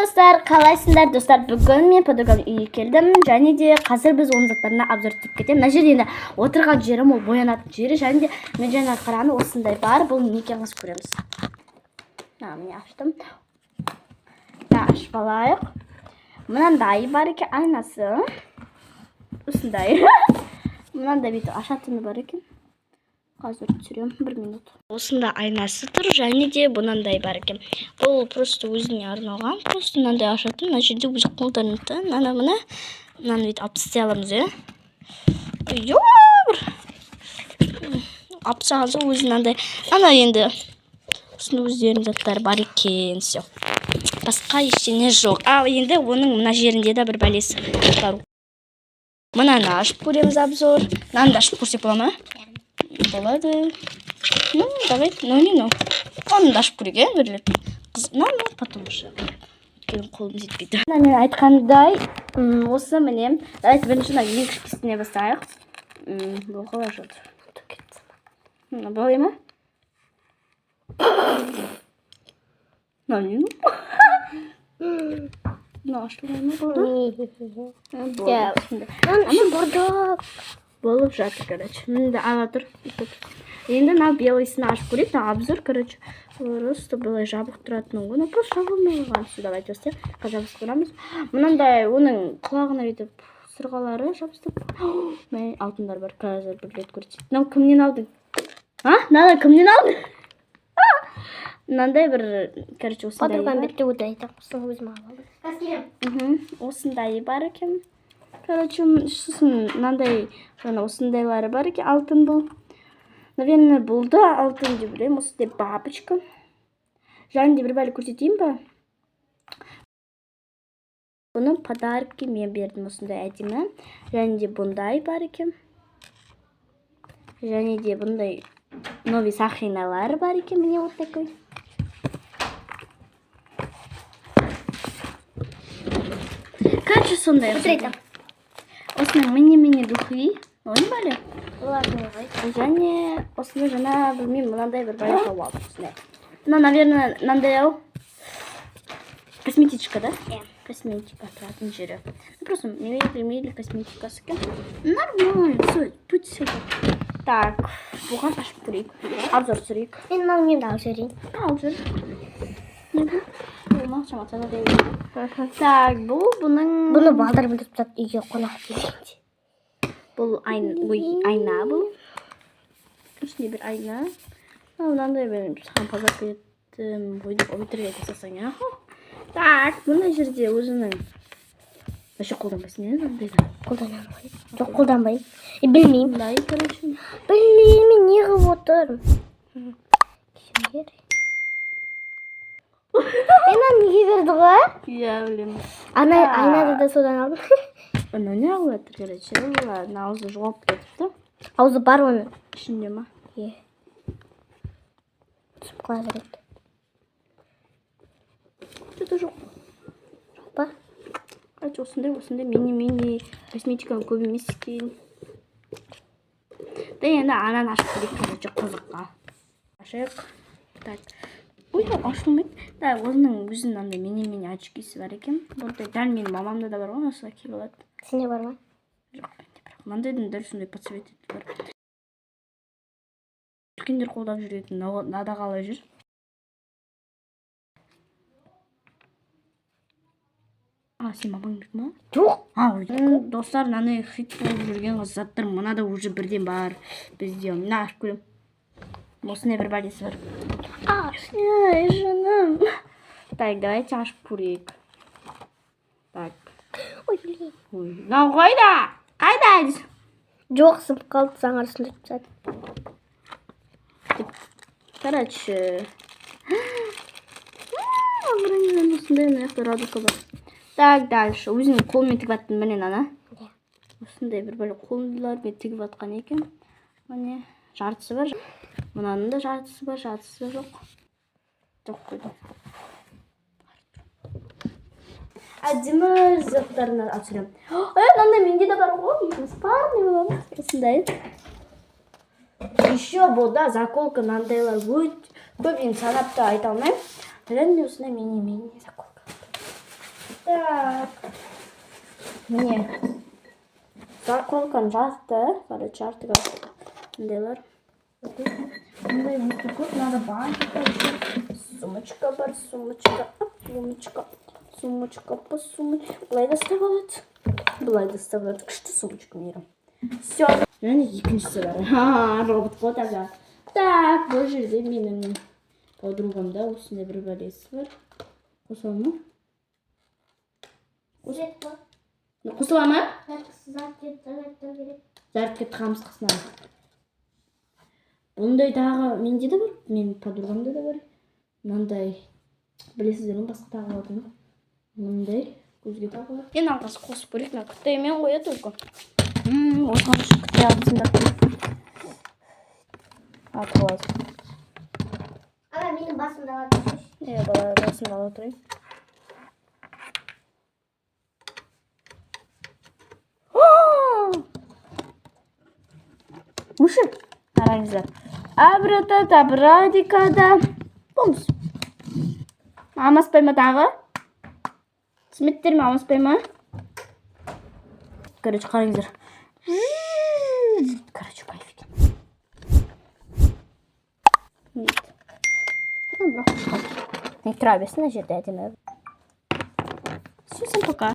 достар, қалайсыңдар достар? Бүгін мен подругамның үйіне келдім, және де қазір біз оның заттарына обзор жасап кетеміз. Мына жерде енді отырған жерім ол боянатын жері, және де мен жаңа қараны осындай бар. Бұл не екенін көреміз. Міне аштым. Ашып алайық. Мынандай бар екен айнасы. Осындай. Мынандай бүйтіп ашатыны бар екен. Қазір түсірем, 1 минут. Осында айнасы тұр, және де бұнандай бар екен. Бұл просто өзіне арналған. Просто мынандай ашатын. Мына жерде өзі қолданылды. Мынаны бүйтіп алып тастай аламыз, иә. Алып тастағанша өзі мынандай. Ана енді осында өздерінің заттары бар екен. Все. Басқа ештеңе жоқ. Ал енді оның мына жерінде де бір бәлесі бар. Мынаны ашып көреміз обзор. Мынаны ашып көрсек бола ма? Болады. Ну, давайте, не. Оны да ашып көрейік, бірлеп. Потом уже. Қолым жетпейді. Мен айтқандай, осы міне. Давайте бірінші ең кішкесіне бастайық. Бұл қалай жатыр. Болады ма? Не? Ашып болды? Болды. Болып жатыр, короче. Мында ала тұр. Енді мына белыйсын ашып көрейік. Обзор, короче. Просто былай жабық тұратын ғой. Просто жабылмаған. Давайте осылай жабыстырып көреміз. Мынандай оның құлағына бүйтіп сырғалары жабыстырып. Мен алтындар бар. Қазір бір рет көрсетейін. Мынау кімнен алдың? Мынаны кімнен алдың? Мынандай бір, короче, осындай бар. Подругам бетте өтті. Өзім алып. Осындай бар екен. Короче, мынандай осындайлары бар екен. Алтын бұл. Наверное, бұл да алтын деп білемін. Осындай бабочка. Және де бір бәлі көрсетейін ба? Бұны подарки мен бердім осындай әдемі. Және де бұндай бар екен. Және де бұндай новый сақиналары бар екен. Міне вот такой. Короче, сондай. Осының мини-мини духи. Оны бәлі? Және осыны жаңа білмеймін, мынандай бір бәлі тауып алдым. Мына, наверное, мынандай ау. Косметичка, да? Косметика тұратын жері. Просто мейлі косметикасы екен. Нормально, все, тут все. Так, бұған ашып көрейік. Обзор түсірейік. Мен мынау немді алып жүрейін. Алып жүр. Так, бұны балдар біліп тұрады үйге қонақ келгенде. Бұл айна бұл. Үстінде бір айна. Мынандай мен қампазап беретін бойдың обитерге жасасаң, я? Так, бұндай жерде өзінің еще қолданбайсың, не? Қолданамын. Жоқ, қолданбайым. Білмеймін. Білмеймін, не қылып отырмын. Мен неге берді ғой? Иә, білемін. Айнады да содан алдым. Оны не алып отыр, короче. Аузы жоғалып кетіпті. Аузы бар оның. Ішінде ма? Е. Түсіп қала береді. Что-то жоқ. Жоқ па? Короче, осындай мини-мини косметиканың көп емес екен. Да енді ананы ашып көрейік, короче, қызыққа. Ашайық. Так. Ой, ашылмайды. Да, өзінің андай мини-мини очкisi бар екен. Бұндай дәл менің мамамда да бар ғой, осылай киіп алады. Сенде бар ма? Жоқ, менде бірақ. Мындайдың дәл сондай подсветитель бар. Үлкендер қолдап жүретін, нада қалай жүр? Сен мамаң бек ма? Жоқ. Достар, мынандай хит болып жүрген заттар мынада уже бірден бар. Бізде мына ашып көрем. Осындай бір бәлесі бар. Ай, жаным. Так, давайте ашып көрейік. Так. Ой, блин. Мынау қайда? Қайда? Жоқ, сынып қалды, саңар үстінде тұрады. Короче. Бұрыннан осындай мынаяқта радуга бар. Так, дальше. Өзінің қолмен тігіп аттым, міне ана. Осындай бір бәлі қолындылар мен тігіп атқан екен. Міне жартысы бар. Мынаның да жартысы бар, жартысы жоқ. Жоқ қойдым. Әдемі заттарына атырым. Мынандай менде де бар ғой. Парный болады. Осындай. Еще бұл да заколка мынандайлар көп. Көп енді санапты айта алмаймын. Және осындай мини-мини заколка. Так. Міне. Заколканы жазды. Короче, артыға мындайлар. Мындай көп надо бантика. Сумочка бар, сумочка. Сумочка по сумочке. Былай да істеп алады. Былай да істеп алады. Күшті сумочка мейрам. Все. Және екіншісі бар. Робот қой таза. Так, бұл жерде менің подругамда осындай бір бәлесі бар. Қосыла ма? Қосыла ма? Зарядка тығамыз қысынан. Бұндай дағы менде де бар, менің подругамда да бар. Мынандай білесіздер ме, басқа тағы алатын. Мындай көзге тағылар. Мен алғасы қосып көрейік, мен күттеймен қояды үлгі. Осыған үшін күттей алғысында. Атып алады. Ана менің басымда алады. Бала басымда алады тұрайын. Муши, қараңыздар. Абрата брадикада. Помс. Амаспай ма тағы? Сметтер ме амаспай ма? Короче, қараңыздар. Короче, кайф екен. Не тұра берсін, жерде әдемі. Всем пока.